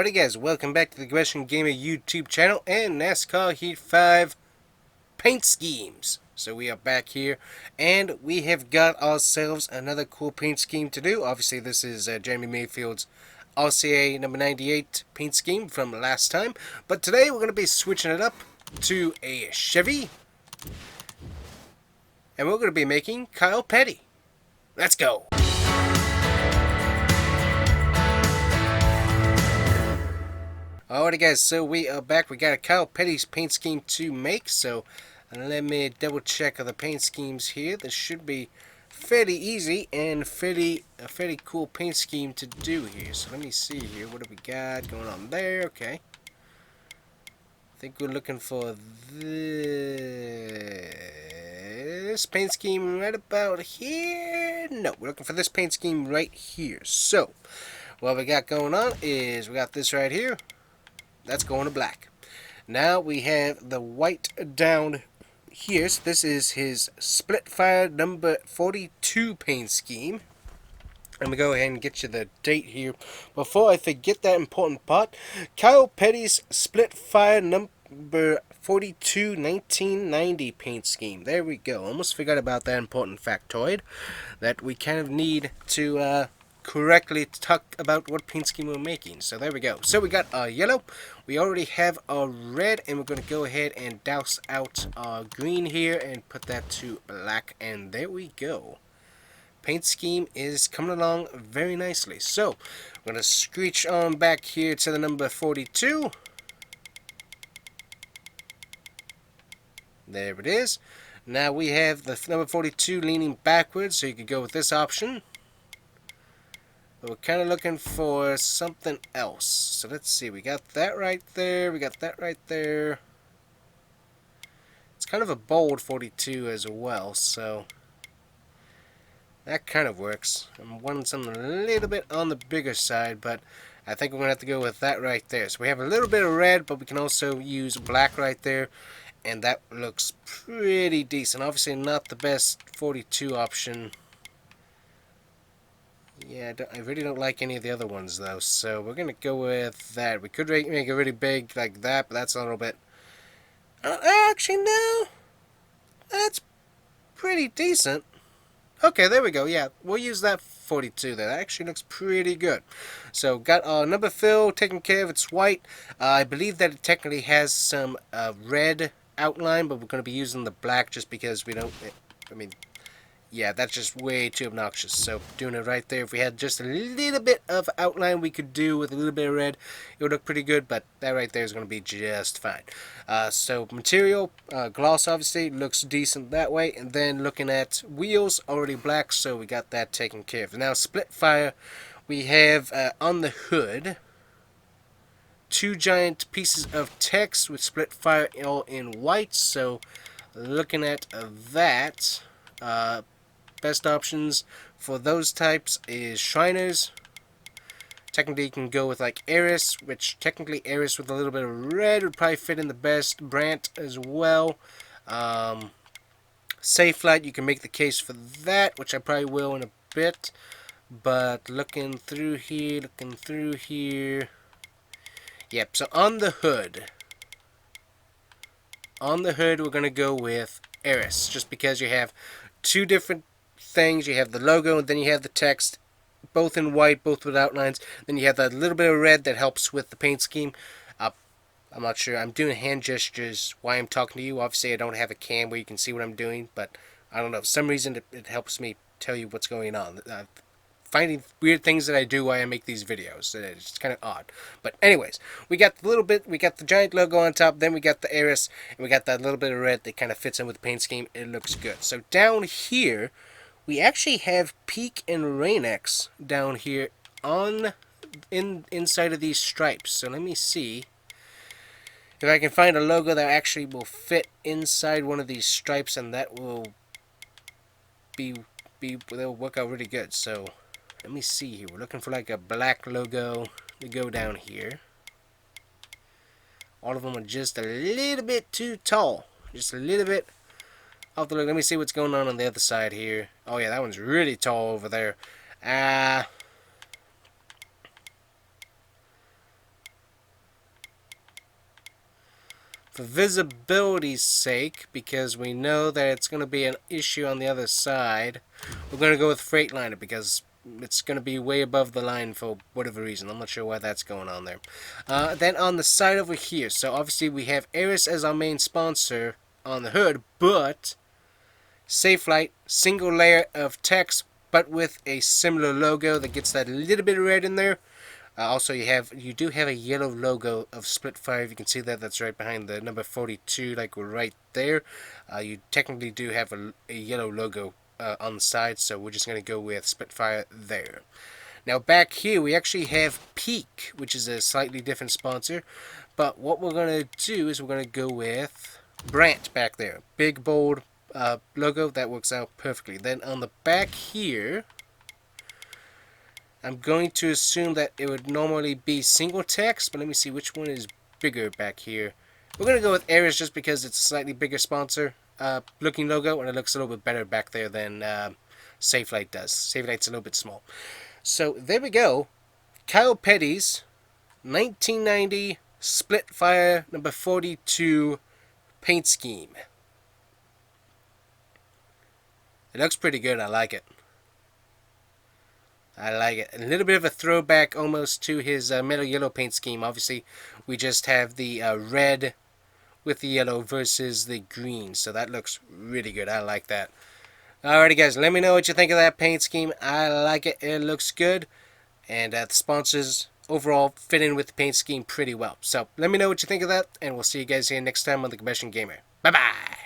Alrighty guys, welcome back to the Combustion Gamer YouTube channel and NASCAR Heat 5 paint schemes. So we are back here and we have got ourselves another cool paint scheme to do. Obviously this is Jeremy Mayfield's RCA number 98 paint scheme from last time. But today we're going to be switching it up to a Chevy. And we're going to be making Kyle Petty. Let's go! Alrighty guys, so we are back. We got a Kyle Petty's paint scheme to make, so let me double check the paint schemes here. This should be fairly easy and a fairly cool paint scheme to do here. So let me see here, what do we got going on there? Okay. I think we're looking for this paint scheme right about here. No, we're looking for this paint scheme right here. So, what we got going on is we got this right here. That's going to black. Now we have the white down here. So this is his split fire number 42 paint scheme. I'm going to go ahead and get you the date here. Before I forget that important part, Kyle Petty's split fire number 42 1990 paint scheme. There we go. Almost forgot about that important factoid that we kind of need to correctly talk about what paint scheme we're making. So there we go. So we got our yellow, we already have our red, and we're going to go ahead and douse out our green here and put that to black, and there we go. Paint scheme is coming along very nicely. So we're going to screech on back here to the number 42. There it is. Now we have the number 42 leaning backwards, so you could go with this option. But we're kind of looking for something else. So let's see. We got that right there. We got that right there. It's kind of a bold 42 as well. So that kind of works. I'm wanting something a little bit on the bigger side. But I think we're going to have to go with that right there. So we have a little bit of red. But we can also use black right there. And that looks pretty decent. Obviously not the best 42 option. Yeah, I really don't like any of the other ones, though, so we're going to go with that. We could make it really big like that, but that's a little bit... actually, no. That's pretty decent. Okay, there we go. Yeah, we'll use that 42 there. That actually looks pretty good. So, got our number fill taken care of. It's white. I believe that it technically has some red outline, but we're going to be using the black just because we don't... I mean... Yeah, that's just way too obnoxious. So, doing it right there. If we had just a little bit of outline we could do with a little bit of red, it would look pretty good, but that right there is going to be just fine. So, material, gloss obviously, looks decent that way. And then looking at wheels, already black, so we got that taken care of. Now, split fire, we have on the hood, two giant pieces of text with split fire all in white. So, looking at that... best options for those types is Shriners. Technically you can go with like Eris, which technically Eris with a little bit of red would probably fit in the best. Brant as well. Safe Light, you can make the case for that, which I probably will in a bit. But looking through here. Yep, so on the hood we're going to go with Eris, just because you have two different things. You have the logo and then you have the text, both in white, both with outlines. Then you have that little bit of red that helps with the paint scheme. I'm not sure. I'm doing hand gestures while I'm talking to you. Obviously, I don't have a cam where you can see what I'm doing, but I don't know. For some reason, it helps me tell you what's going on. Finding weird things that I do while I make these videos. It's kind of odd. But anyways, we got the little bit, we got the giant logo on top, then we got the Eris, and we got that little bit of red that kind of fits in with the paint scheme. It looks good. So down here, we actually have Peak and Rain-X down here inside of these stripes. So let me see if I can find a logo that actually will fit inside one of these stripes, and that will they'll work out really good. So let me see here. We're looking for like a black logo to go down here. All of them are just a little bit too tall. Just a little bit off the look. Let me see what's going on the other side here. Oh yeah, that one's really tall over there. for visibility's sake, because we know that it's going to be an issue on the other side, we're going to go with Freightliner because it's going to be way above the line for whatever reason. I'm not sure why that's going on there. Then on the side over here, so obviously we have Aris as our main sponsor on the hood, but Safelite, single layer of text, but with a similar logo that gets that little bit of red in there. Also, you do have a yellow logo of Splitfire. If you can see that, that's right behind the number 42, like right there. You technically do have a yellow logo on the side, so we're just going to go with Splitfire there. Now back here, we actually have Peak, which is a slightly different sponsor. But what we're going to do is we're going to go with Brant back there. Big, bold logo. That works out perfectly. Then on the back here, I'm going to assume that it would normally be single text, but let me see which one is bigger back here. We're going to go with Ares just because it's a slightly bigger sponsor looking logo, and it looks a little bit better back there than Safelite does. Safelite's a little bit small. So there we go. Kyle Petty's 1990 Splitfire number 42 paint scheme. It looks pretty good. I like it. I like it. A little bit of a throwback almost to his metal yellow paint scheme. Obviously, we just have the red with the yellow versus the green. So that looks really good. I like that. Alrighty, guys. Let me know what you think of that paint scheme. I like it. It looks good. And the sponsors overall fit in with the paint scheme pretty well. So let me know what you think of that. And we'll see you guys here next time on The Combustion Gamer. Bye-bye.